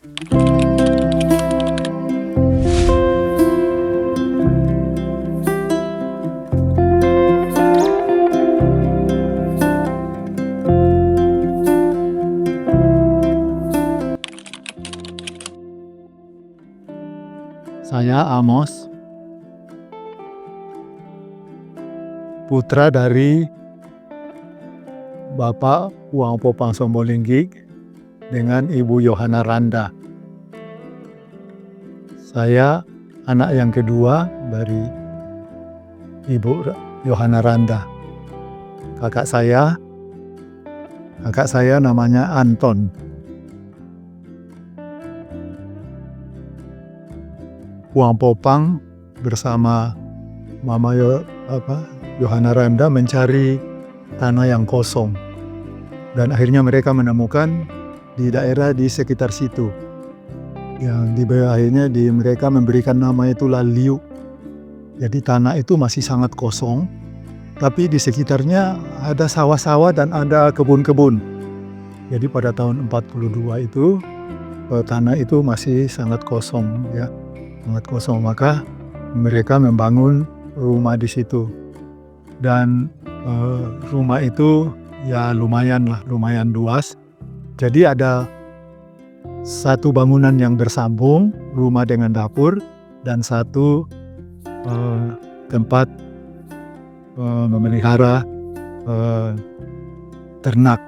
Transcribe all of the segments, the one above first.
Saya Amos, putra dari Bapak Puang Popang Sombolinggik dengan Ibu Yohana Randa. Saya anak yang kedua dari Ibu Yohana Randa. Kakak saya namanya Anton. Puang Popang bersama Mama Yohana Randa mencari tanah yang kosong, dan akhirnya mereka menemukan di daerah di sekitar situ. Yang akhirnya mereka memberikan nama itu Laliu. Jadi tanah itu masih sangat kosong, tapi di sekitarnya ada sawah-sawah dan ada kebun-kebun. Jadi pada tahun 42 itu tanah itu masih sangat kosong, ya. Sangat kosong, maka mereka membangun rumah di situ, dan rumah itu ya lumayan luas. Jadi ada satu bangunan yang bersambung, rumah dengan dapur, dan satu tempat memelihara ternak.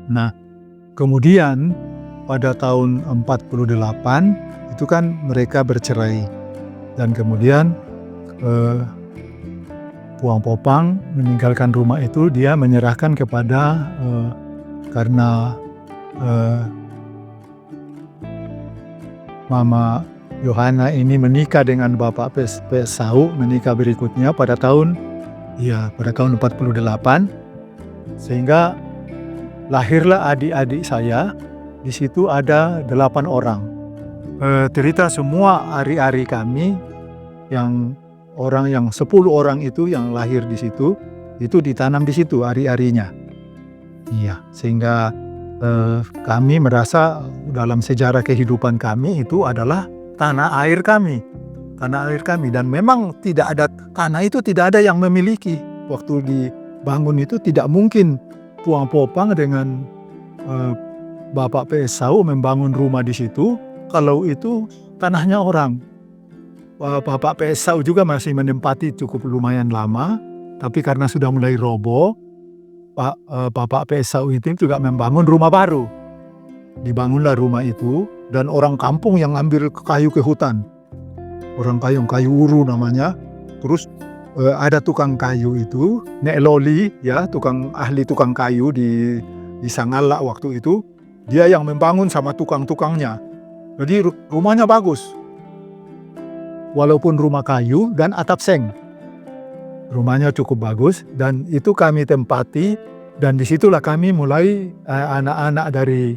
Nah, kemudian pada tahun 48 itu kan mereka bercerai, dan kemudian Puang Popang meninggalkan rumah itu. Dia menyerahkan kepada karena Mama Yohana ini menikah dengan Bapak Pesau, menikah berikutnya pada tahun 48, sehingga lahirlah adik-adik saya. Di situ ada 8 orang. Cerita semua ari-ari kami, yang 10 orang itu yang lahir di situ, itu ditanam di situ ari-arinya. Iya, sehingga kami merasa dalam sejarah kehidupan kami itu adalah tanah air kami, dan memang tidak ada tanah itu, tidak ada yang memiliki. Waktu dibangun itu tidak mungkin Puang Popang dengan Bapak Pesau membangun rumah di situ kalau itu tanahnya orang. Bapak Pesau juga masih menempati cukup lumayan lama, tapi karena sudah mulai roboh, Bapak Pesau itu juga membangun rumah baru. Dibangunlah rumah itu, dan orang kampung yang ambil kayu ke hutan. Orang kayu uru namanya. Terus ada tukang kayu itu, Nek Loli, ya, ahli tukang kayu di Sangala waktu itu. Dia yang membangun sama tukang-tukangnya. Jadi rumahnya bagus, walaupun rumah kayu dan atap seng. Rumahnya cukup bagus, dan itu kami tempati, dan disitulah kami mulai anak-anak dari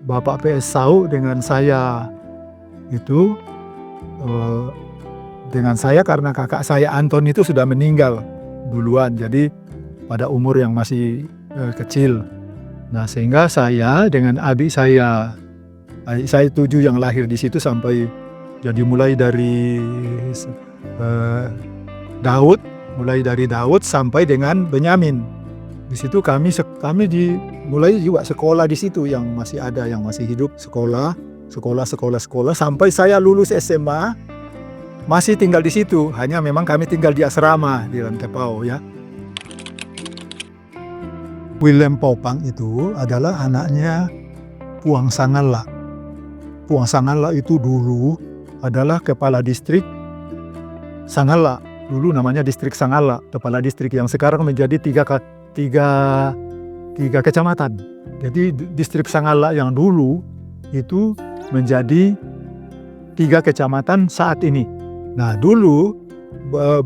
Bapak Pesau dengan saya itu, dengan saya karena kakak saya Anton itu sudah meninggal duluan, jadi pada umur yang masih kecil. Nah, sehingga saya dengan adik saya 7 yang lahir di situ sampai, jadi mulai dari Daud sampai dengan Benyamin. Di situ kami mulai juga sekolah di situ, yang masih ada, yang masih hidup, sekolah sampai saya lulus SMA masih tinggal di situ. Hanya memang kami tinggal di asrama di Rantepao, ya. William Popang itu adalah anaknya Puang Sangala. Puang Sangala itu dulu adalah kepala distrik Sangala. Dulu namanya distrik Sangala, kepala distrik, yang sekarang menjadi tiga kecamatan. Jadi distrik Sangala yang dulu itu menjadi 3 kecamatan saat ini. Nah, dulu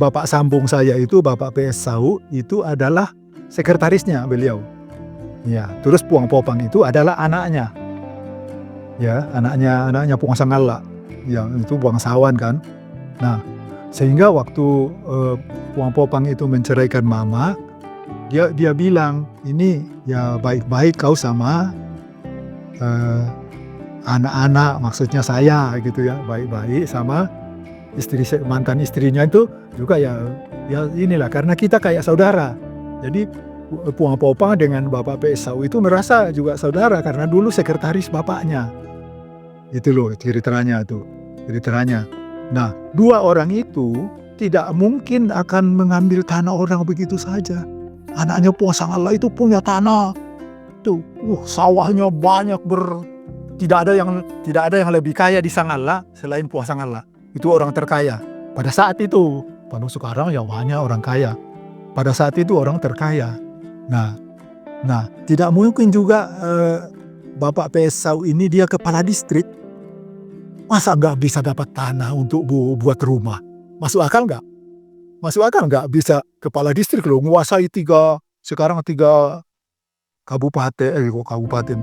bapak sambung saya itu, Bapak Pesau, itu adalah sekretarisnya beliau. Ya, terus Puang Popang itu adalah anaknya. Ya, anaknya Puang Sangala. Yang itu bangsawan kan. Nah, sehingga waktu Puang Popang itu menceraikan Mama, dia bilang, ini ya baik-baik kau sama eh, anak-anak, maksudnya saya gitu ya, baik-baik sama mantan istrinya itu juga ya inilah, karena kita kayak saudara. Jadi Puang Popang dengan Bapak Pesau itu merasa juga saudara karena dulu sekretaris bapaknya. Itu loh ceritanya tuh, ceritanya. Nah, dua orang itu tidak mungkin akan mengambil tanah orang begitu saja. Anaknya Puang Sangala itu punya tanah. Tuh, sawahnya banyak tidak ada yang lebih kaya di Sangala selain Puang Sangala. Itu orang terkaya pada saat itu. Kalau sekarang ya banyak orang kaya. Pada saat itu orang terkaya. Nah, tidak mungkin juga Bapak Pesau ini dia kepala distrik. Masa nggak bisa dapat tanah untuk buat rumah? Masuk akal nggak? Masuk akal nggak bisa kepala distrik loh menguasai sekarang tiga kabupaten,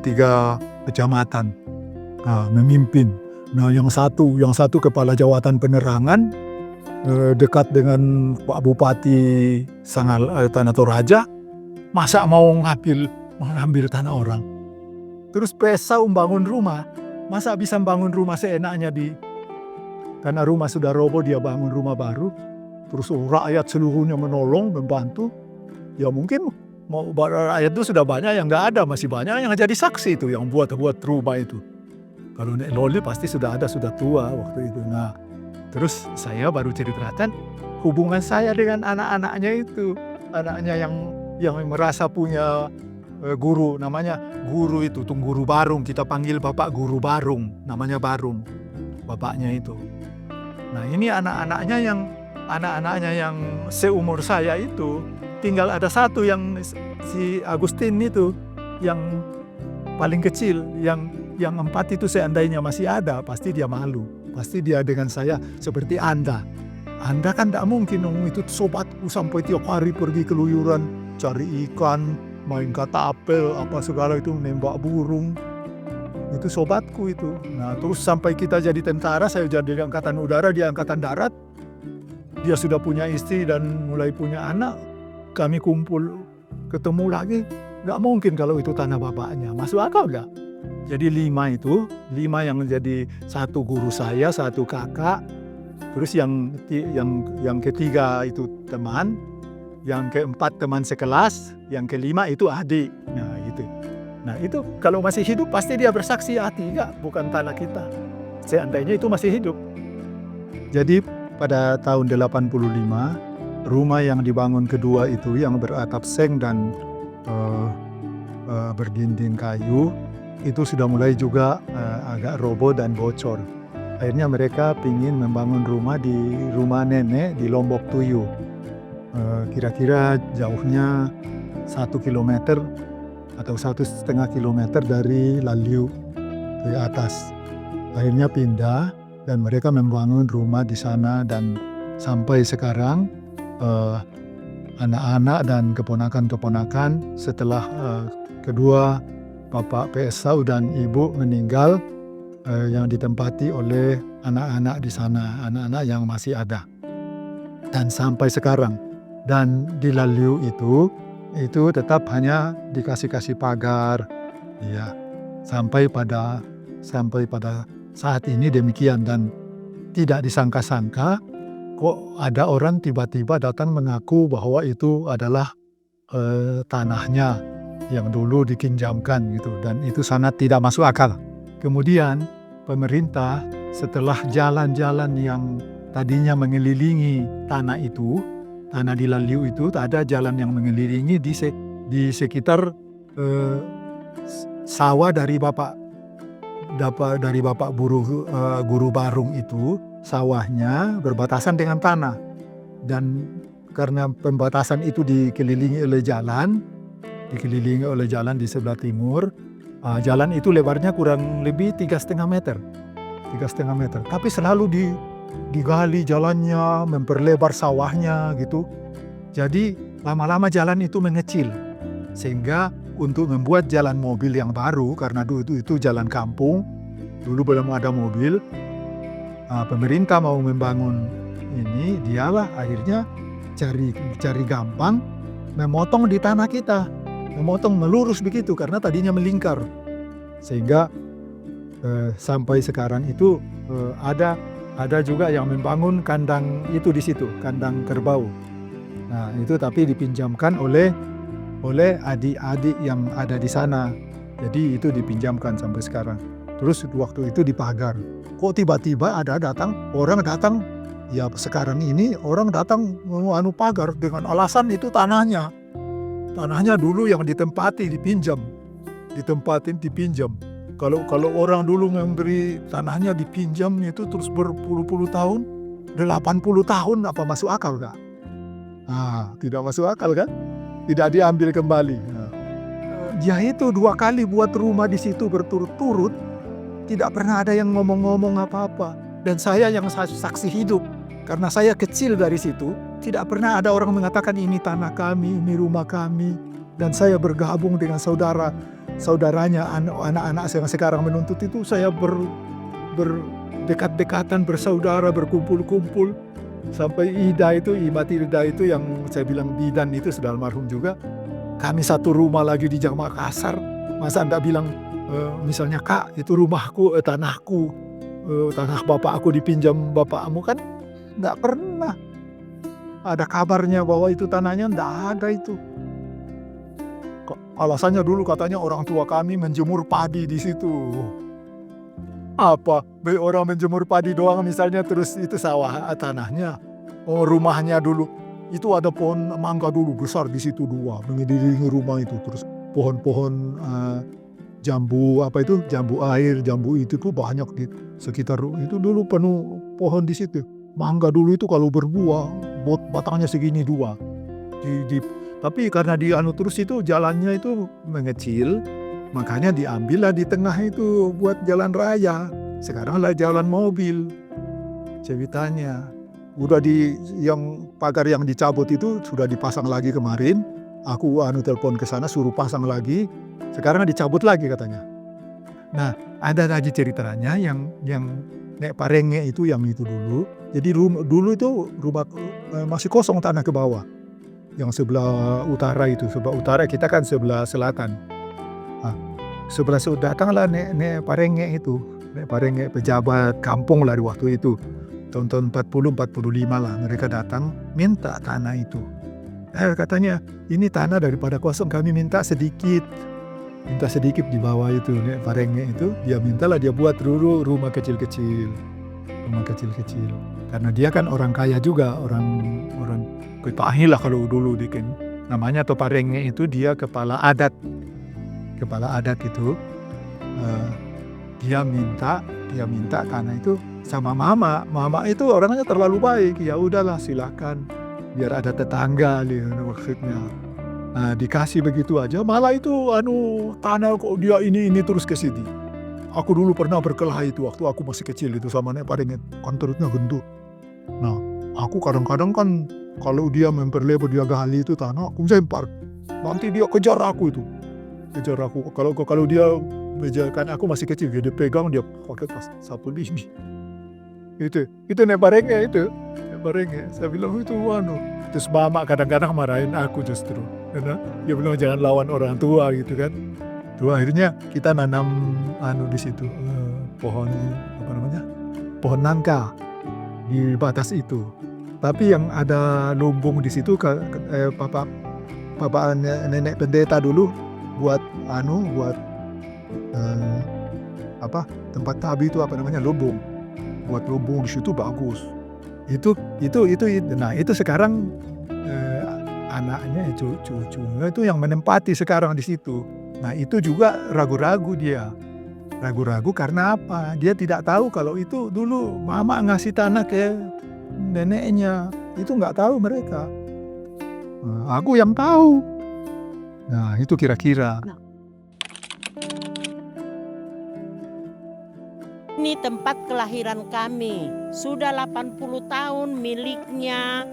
3 kecamatan. Nah, memimpin. Nah, yang satu kepala jawatan penerangan, dekat dengan Pak Bupati Tanah Toraja. Masa mau mengambil tanah orang? Terus Pesau membangun rumah. Masa bisa bangun rumah seenaknya karena rumah sudah roboh, dia bangun rumah baru. Terus rakyat seluruhnya menolong, membantu. Ya mungkin rakyat itu sudah banyak yang nggak ada, masih banyak yang jadi saksi itu, yang buat rumah itu. Kalau Nek Loli pasti sudah tua waktu itu. Nah, terus saya baru ceritakan hubungan saya dengan anak-anaknya itu. Anaknya yang merasa punya guru, namanya guru itu, Guru Barung. Kita panggil Bapak Guru Barung, namanya Barung, bapaknya itu. Nah, ini anak-anaknya yang seumur saya itu, tinggal ada satu yang si Agustin itu, yang paling kecil, yang 4 itu seandainya masih ada, pasti dia malu. Pasti dia dengan saya seperti Anda. Anda kan tidak mungkin, itu sobatku sampai tiap hari pergi keluyuran, cari ikan, main katapel, apa segala itu, nembak burung. Itu sobatku itu. Nah, terus sampai kita jadi tentara, saya jadi di Angkatan Udara, dia Angkatan Darat. Dia sudah punya istri dan mulai punya anak. Kami kumpul, ketemu lagi. Nggak mungkin kalau itu tanah bapaknya. Masuk akal nggak? Jadi 5 yang menjadi 1 guru saya, 1 kakak. Terus yang ketiga itu teman. Yang keempat teman sekelas, yang kelima itu adik. Nah gitu. Nah itu kalau masih hidup pasti dia bersaksi, 3 bukan tanah kita. Seandainya itu masih hidup. Jadi pada tahun 85, rumah yang dibangun kedua itu yang beratap seng dan berdinding kayu, itu sudah mulai juga agak roboh dan bocor. Akhirnya mereka ingin membangun rumah di rumah nenek di Lombok Tuyu. Kira-kira jauhnya 1 kilometer atau 1,5 kilometer dari Laliu ke atas. Akhirnya pindah dan mereka membangun rumah di sana, dan sampai sekarang anak-anak dan keponakan-keponakan setelah kedua Bapak Pesau dan Ibu meninggal, yang ditempati oleh anak-anak di sana, anak-anak yang masih ada. Dan sampai sekarang. Dan di Laliu itu tetap hanya dikasih pagar, ya, sampai pada saat ini demikian. Dan tidak disangka-sangka kok ada orang tiba-tiba datang mengaku bahwa itu adalah tanahnya yang dulu dikinjamkan gitu, dan itu sangat tidak masuk akal. Kemudian pemerintah setelah jalan-jalan yang tadinya mengelilingi tanah di Laliu itu, ada jalan yang mengelilingi di sekitar sawah dari Bapak Guru Barung itu, sawahnya berbatasan dengan tanah. Dan karena pembatasan itu dikelilingi oleh jalan di sebelah timur, jalan itu lebarnya kurang lebih 3,5 meter. Tapi selalu digali jalannya, memperlebar sawahnya gitu. Jadi lama-lama jalan itu mengecil, sehingga untuk membuat jalan mobil yang baru, karena dulu itu jalan kampung, dulu belum ada mobil, pemerintah mau membangun ini, dialah akhirnya cari gampang memotong di tanah kita, memotong melurus begitu, karena tadinya melingkar. Sehingga sampai sekarang itu ada juga yang membangun kandang itu di situ, kandang kerbau. Nah, itu tapi dipinjamkan oleh adik-adik yang ada di sana. Jadi itu dipinjamkan sampai sekarang. Terus waktu itu dipagar. Kok tiba-tiba orang datang, ya sekarang ini orang datang mau pagar dengan alasan itu tanahnya. Tanahnya dulu yang ditempati dipinjam. Kalau orang dulu memberi tanahnya dipinjam itu terus berpuluh-puluh tahun, 80 tahun, apa masuk akal gak? Tidak masuk akal kan? Tidak diambil kembali. Dia itu 2 kali buat rumah di situ berturut-turut, tidak pernah ada yang ngomong-ngomong apa-apa. Dan saya yang saksi hidup, karena saya kecil dari situ, tidak pernah ada orang mengatakan ini tanah kami, ini rumah kami. Dan saya bergabung dengan saudaranya, anak-anak yang sekarang menuntut itu, saya berdekat-dekatan, bersaudara, berkumpul-kumpul. Sampai Matilda itu yang saya bilang bidan itu sudah almarhum juga. Kami satu rumah lagi di Makassar. Masa Anda bilang misalnya, Kak, itu rumahku, tanahku, tanah bapak aku dipinjam bapakmu, kan tidak pernah ada kabarnya bahwa itu tanahnya, tidak ada itu. Alasannya dulu katanya orang tua kami menjemur padi di situ. Apa? Orang menjemur padi doang misalnya, terus itu sawah tanahnya. Rumahnya dulu itu ada pohon mangga dulu besar di situ 2 mengelilingi rumah itu. Terus pohon-pohon jambu air, jambu itu tuh banyak di sekitar itu, dulu penuh pohon di situ. Mangga dulu itu kalau berbuah batangnya segini 2. Tapi karena terus itu jalannya itu mengecil, makanya diambillah di tengah itu buat jalan raya. Sekarang lah jalan mobil. Ceritanya udah yang pagar yang dicabut itu sudah dipasang lagi kemarin. Aku telepon ke sana suruh pasang lagi. Sekarang dicabut lagi katanya. Nah, ada lagi ceritanya yang Nek Parenge itu, yang itu dulu. Jadi dulu itu rumah masih kosong, tanah ke bawah. Yang sebelah utara itu, sebelah utara, kita kan sebelah selatan. Sebelah datanglah Nek Parenge itu. Nek Parenge pejabat kampung lah di waktu itu. Tahun 40-45 lah mereka datang minta tanah itu. Katanya, ini tanah daripada kosong kami minta sedikit di bawah itu. Nek Parenge itu dia mintalah, dia buat dulu rumah kecil-kecil. Karena dia kan orang kaya juga, orang Ketahi lah kalau dulu bikin. Namanya Toparenge itu dia kepala adat itu. Dia minta tanah itu sama mama itu orangnya terlalu baik. Ya udahlah, silakan, biar ada tetangga maksudnya. Dikasih begitu aja, malah itu tanah kok dia ini terus ke sini. Aku dulu pernah berkelahi itu waktu aku masih kecil itu sama Nek Parenge, kan perutnya gendut. Nah, aku kadang-kadang kan kalau dia memperlebar, dia gali itu tanah, aku lempar. Nanti dia kejar aku. Kalau dia menjalankan, aku masih kecil, dia pegang, dia pakai sapu lidi. Itu Nek Parenge itu. Saya bilang itu Terus mama kadang-kadang marahin aku justru. Karena dia bilang jangan lawan orang tua gitu kan. Tuh akhirnya kita nanam di situ pohon pohon nangka di batas itu. Tapi yang ada lumbung di situ bapak nenek pendeta dulu buat tempat tabi itu lumbung. Buat lumbung di situ bagus. Itu sekarang anaknya cucunya itu yang menempati sekarang di situ. Nah, itu juga ragu-ragu karena apa? Dia tidak tahu kalau itu dulu mama ngasih tanah ke neneknya. Itu nggak tahu mereka. Aku yang tahu. Nah, itu kira-kira. Ini tempat kelahiran kami. Sudah 80 tahun miliknya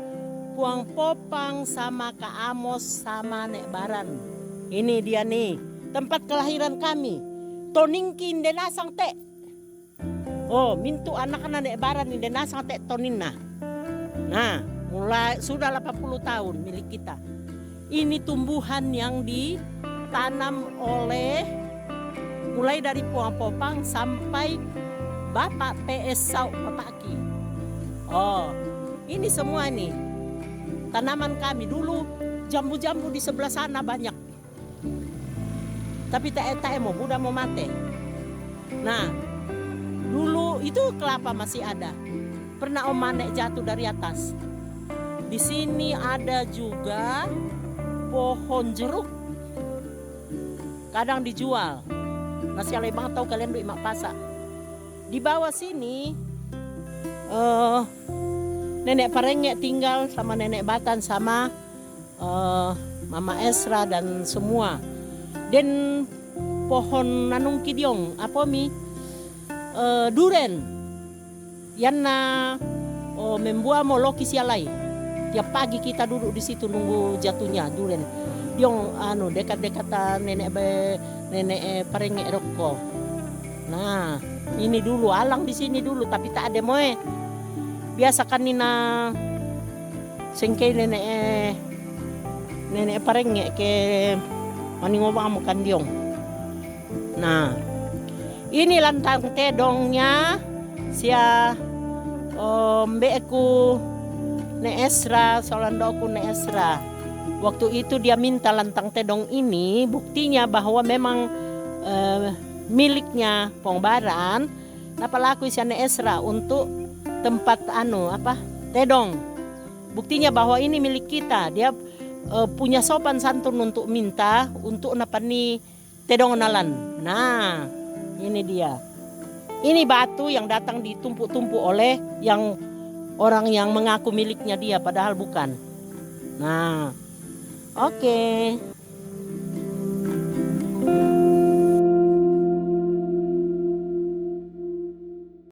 Huang Popang sama Kak Amos sama Nek Baran. Ini dia nih, tempat kelahiran kami. Toningkin denasang te. Mintu anak-anak Nek Baran ini denasang te toninna. Nah, mulai sudah 80 tahun milik kita. Ini tumbuhan yang ditanam oleh mulai dari Puang Popang sampai Bapak PS Sau Papaki. Oh, ini semua nih tanaman kami. Dulu jambu-jambu di sebelah sana banyak, tapi tak mau udah mau mati. Nah, dulu itu kelapa masih ada. Pernah Om Manek jatuh dari atas. Di sini ada juga pohon jeruk. Kadang dijual. Nasi Lembang tahu kalian duit mak pasak. Di bawah sini nenek Parengek tinggal sama nenek Batan sama Mama Esra dan semua. Dan pohon nanung kidiong apa mi duren yana membuat moloki sialai. Tiap pagi kita duduk di situ nunggu jatuhnya duren. Diong dekat-dekatan nenek Parengek rokok. Nah, ini dulu alang di sini dulu tapi tak ada moe. Biasa kan nina sengkei nenek Parengek ke maningobang kan diong. Nah, ini lantang tedongnya sia mbeku ne Esra, solandoku ne Esra. Waktu itu dia minta lantang tedong ini, buktinya bahwa memang miliknya Pongbaran. Napa laku ne Esra untuk tempat tedong. Buktinya bahwa ini milik kita. Dia punya sopan santun untuk minta untuk napani tedong nalan. Nah, ini dia. Ini batu yang datang ditumpuk-tumpuk oleh yang orang yang mengaku miliknya dia padahal bukan. Nah, oke.